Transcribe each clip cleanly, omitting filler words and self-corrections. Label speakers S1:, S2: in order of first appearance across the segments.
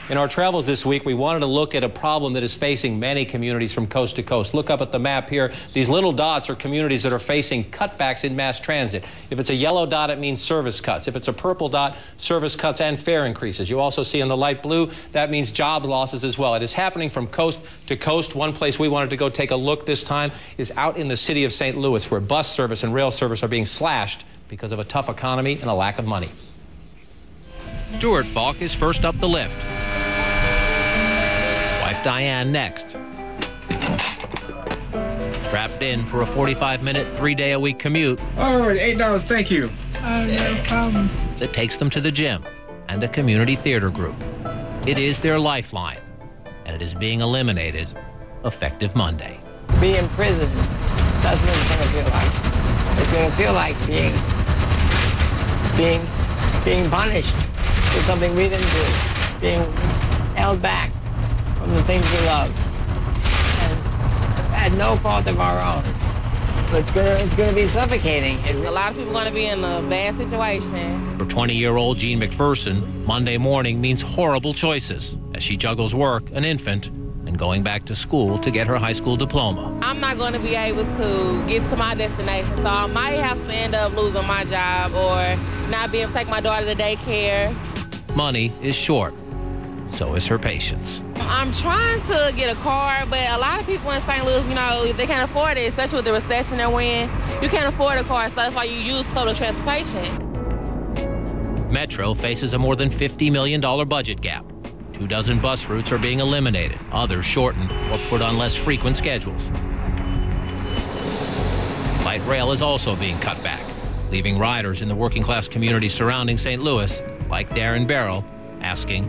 S1: In our travels this week, we wanted to look at a problem that is facing many communities from coast to coast. Look up at the map here. These little dots are communities that are facing cutbacks in mass transit. If it's a yellow dot, it means service cuts. If it's a purple dot, service cuts and fare increases. You also see in the light blue, that means job losses as well. It is happening from coast to coast. One place we wanted to go take a look this time is out in the city of St. Louis, where bus service and rail service are being slashed because of a tough economy and a lack of money. Stuart Falk is first up the lift. Wife Diane next. Strapped in for a 45-minute, 3-day-a-week commute.
S2: All right, $8, thank you.
S3: No problem.
S1: That takes them to the gym and a community theater group. It is their lifeline, and it is being eliminated effective Monday.
S4: Being in prison, that's what it's going to feel like. It's going to feel like being punished for something we didn't do, being held back from the things we love, and at no fault of our own. It's gonna be suffocating.
S5: A lot of people are going to be in a bad situation.
S1: For 20-year-old Jean McPherson, Monday morning means horrible choices as she juggles work, an infant, and going back to school to get her high school diploma.
S5: I'm not going to be able to get to my destination, so I might have to end up losing my job or not being able to take my daughter to daycare.
S1: Money is short, so is her patience.
S5: I'm trying to get a car, but a lot of people in St. Louis, you know, they can't afford it, especially with the recession they're in. You can't afford a car, so that's why you use public transportation.
S1: Metro faces a more than $50 million budget gap. 24 bus routes are being eliminated, others shortened or put on less frequent schedules. Light rail is also being cut back, leaving riders in the working-class communities surrounding St. Louis, like Darren Barrow, asking,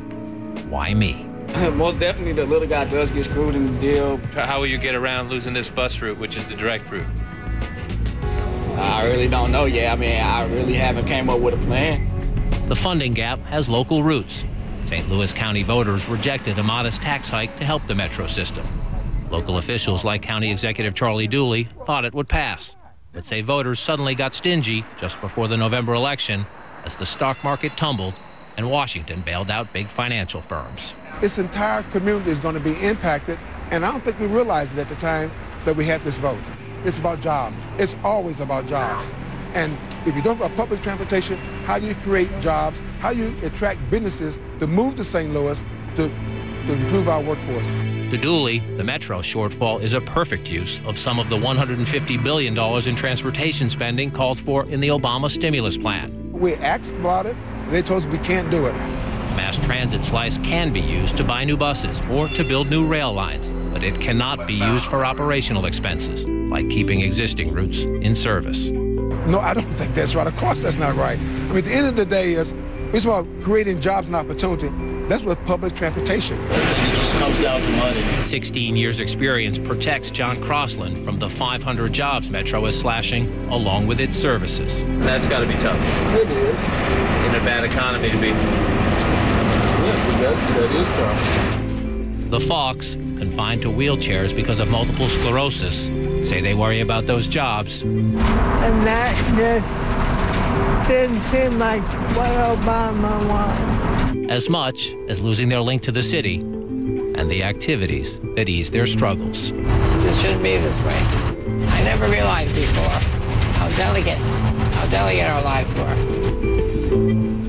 S1: why me?
S2: Most definitely the little guy does get screwed in the deal.
S1: How will you get around losing this bus route, which is the direct route?
S2: I really don't know yet. I mean, I really haven't came up with a plan.
S1: The funding gap has local roots. St. Louis County voters rejected a modest tax hike to help the Metro system. Local officials like County Executive Charlie Dooley thought it would pass, but say voters suddenly got stingy just before the November election as the stock market tumbled and Washington bailed out big financial firms.
S6: This entire community is going to be impacted, and I don't think we realized it at the time that we had this vote. It's about jobs. It's always about jobs. And if you don't have public transportation, how do you create jobs? How do you attract businesses to move to St. Louis to improve our workforce?
S1: To Dooley, the Metro shortfall is a perfect use of some of the $150 billion in transportation spending called for in the Obama stimulus plan.
S6: We asked about it. They told us we can't do it.
S1: Mass transit slice can be used to buy new buses or to build new rail lines, but it cannot be used for operational expenses, like keeping existing routes in service.
S6: No, I don't think that's right. Of course that's not right. I mean, at the end of the day, it's about creating jobs and opportunity. That's what public transportation.
S7: It just comes down to money.
S1: 16 years experience protects John Crossland from the 500 jobs Metro is slashing, along with its services. That's got to be tough.
S7: It is.
S1: In a bad economy to be.
S7: Yes, that is tough.
S1: The Falks, confined to wheelchairs because of multiple sclerosis, say they worry about those jobs.
S3: And that just didn't seem like what Obama wants.
S1: As much as losing their link to the city and the activities that ease their struggles.
S4: It just shouldn't be this way. I never realized before how delicate our lives were.